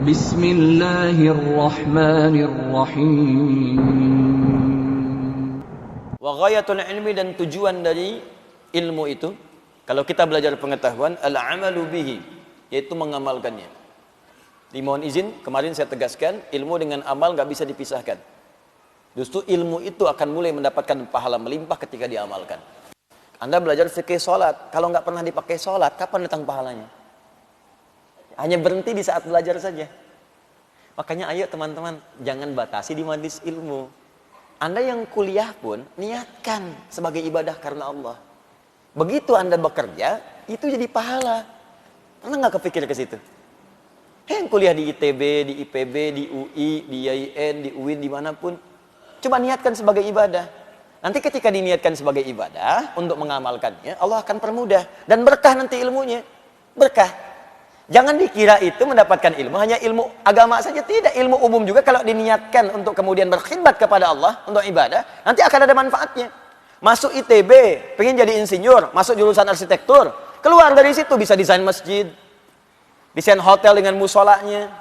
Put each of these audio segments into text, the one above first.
Bismillahirrahmanirrahim. Wa ghayatul ilmi, dan tujuan dari ilmu itu, kalau kita belajar pengetahuan, al-amalu bihi, yaitu mengamalkannya. Dimohon izin, kemarin saya tegaskan, ilmu dengan amal nggak bisa dipisahkan. Justru ilmu itu akan mulai mendapatkan pahala melimpah ketika diamalkan. Anda belajar fikih sholat, kalau nggak pernah dipakai sholat, kapan datang pahalanya? Hanya berhenti di saat belajar saja. Makanya ayo teman-teman, jangan batasi di majelis ilmu. Anda yang kuliah pun, niatkan sebagai ibadah karena Allah. Begitu Anda bekerja, itu jadi pahala. Pernah nggak kepikir ke situ? Yang kuliah di ITB, di IPB, di UI, di IAIN, di UIN, dimanapun, coba niatkan sebagai ibadah. Nanti ketika diniatkan sebagai ibadah, untuk mengamalkannya, Allah akan permudah. Dan berkah nanti ilmunya. Berkah. Jangan dikira itu mendapatkan ilmu, hanya ilmu agama saja. Tidak, ilmu umum juga kalau diniatkan untuk kemudian berkhidmat kepada Allah, untuk ibadah, nanti akan ada manfaatnya. Masuk ITB, pengen jadi insinyur, masuk jurusan arsitektur, keluar dari situ bisa desain masjid, desain hotel dengan musolanya,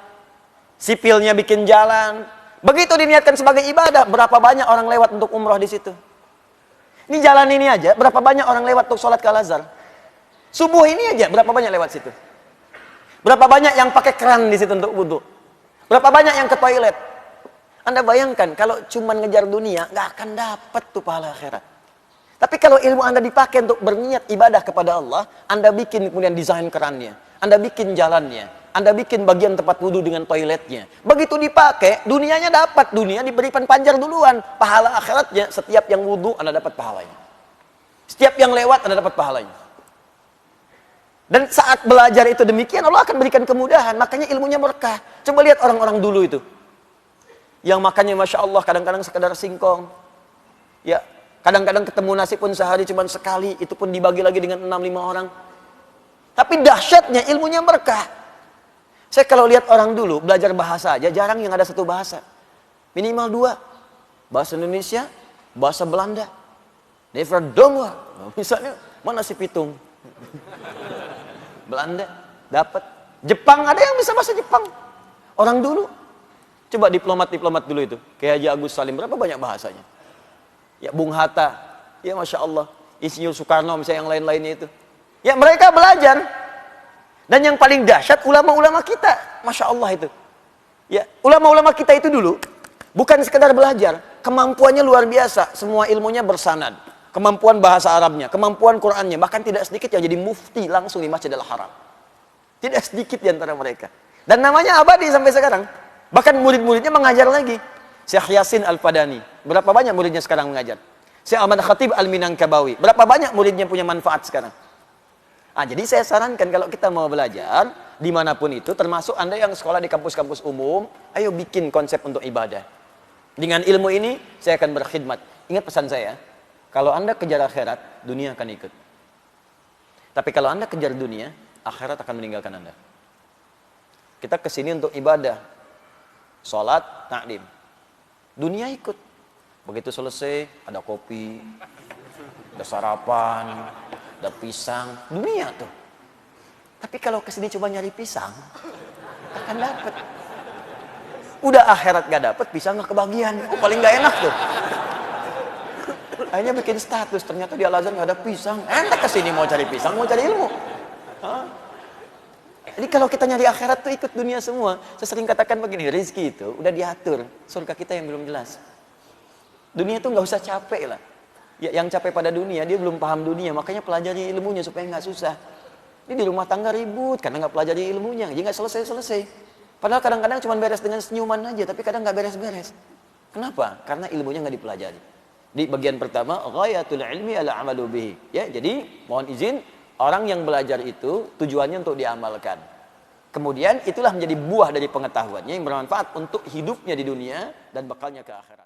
sipilnya bikin jalan. Begitu diniatkan sebagai ibadah, berapa banyak orang lewat untuk umroh di situ. Ini jalan ini aja, berapa banyak orang lewat untuk sholat ke Al-Azhar. Subuh ini aja, berapa banyak lewat situ. Berapa banyak yang pakai keran di situ untuk wudhu. Berapa banyak yang ke toilet. Anda bayangkan, kalau cuma ngejar dunia, nggak akan dapat tuh pahala akhirat. Tapi kalau ilmu Anda dipakai untuk berniat ibadah kepada Allah, Anda bikin kemudian desain kerannya, Anda bikin jalannya, Anda bikin bagian tempat wudhu dengan toiletnya. Begitu dipakai, dunianya dapat. Dunia diberikan panjar duluan. Pahala akhiratnya, setiap yang wudhu, Anda dapat pahalanya. Setiap yang lewat, Anda dapat pahalanya. Dan saat belajar itu demikian, Allah akan berikan kemudahan. Makanya ilmunya berkah. Coba lihat orang-orang dulu itu. Yang makannya Masya Allah, kadang-kadang sekedar singkong. Ya, kadang-kadang ketemu nasi pun sehari cuma sekali. Itu pun dibagi lagi dengan 6-5 orang. Tapi dahsyatnya ilmunya berkah. Saya kalau lihat orang dulu, belajar bahasa aja, jarang yang ada satu bahasa. Minimal 2. Bahasa Indonesia, bahasa Belanda. Never dong. Misalnya, mana si pitung? Belanda dapat. Jepang ada yang bisa bahasa Jepang. Orang dulu. Coba diplomat-diplomat dulu itu. Kayak Haji Agus Salim, berapa banyak bahasanya? Ya Bung Hatta, ya Masya Allah. Insinyur Soekarno, misalnya yang lain-lainnya itu. Ya mereka belajar. Dan yang paling dahsyat ulama-ulama kita. Masya Allah itu. Ya, ulama-ulama kita itu dulu bukan sekedar belajar, kemampuannya luar biasa. Semua ilmunya bersanad. Kemampuan bahasa Arabnya, kemampuan Qur'annya, bahkan tidak sedikit yang jadi mufti langsung di Masjidil Haram. Tidak sedikit di antara mereka. Dan namanya abadi sampai sekarang. Bahkan murid-muridnya mengajar lagi. Syekh Yasin Al-Fadani, berapa banyak muridnya sekarang mengajar? Syekh Ahmad Khatib Al-Minangkabawi, berapa banyak muridnya punya manfaat sekarang? Jadi saya sarankan kalau kita mau belajar, dimanapun itu, termasuk Anda yang sekolah di kampus-kampus umum, ayo bikin konsep untuk ibadah. Dengan ilmu ini, saya akan berkhidmat. Ingat pesan saya, kalau Anda kejar akhirat, dunia akan ikut. Tapi kalau Anda kejar dunia, akhirat akan meninggalkan Anda. Kita kesini untuk ibadah. Sholat, taklim. Dunia ikut. Begitu selesai, ada kopi, ada sarapan, ada pisang. Dunia tuh. Tapi kalau kesini coba nyari pisang, akan dapat. Udah akhirat gak dapat, pisang gak kebagian. Paling gak enak tuh. Akhirnya bikin status, ternyata di Al-Azhar nggak ada pisang. Ente kesini mau cari pisang, mau cari ilmu. Jadi kalau kita nyari akhirat tuh ikut dunia semua. Saya sering katakan begini, rezeki itu udah diatur. Surga kita yang belum jelas. Dunia tuh nggak usah capek lah. Ya, yang capek pada dunia, dia belum paham dunia. Makanya pelajari ilmunya supaya nggak susah. Ini di rumah tangga ribut karena nggak pelajari ilmunya. Jadi nggak selesai-selesai. Padahal kadang-kadang cuma beres dengan senyuman aja, tapi kadang nggak beres-beres. Kenapa? Karena ilmunya nggak dipelajari. Di bagian pertama, ghayatul ilmi al-amalu bihi. Ya, jadi mohon izin, orang yang belajar itu tujuannya untuk diamalkan. Kemudian itulah menjadi buah dari pengetahuannya yang bermanfaat untuk hidupnya di dunia dan bekalnya ke akhirat.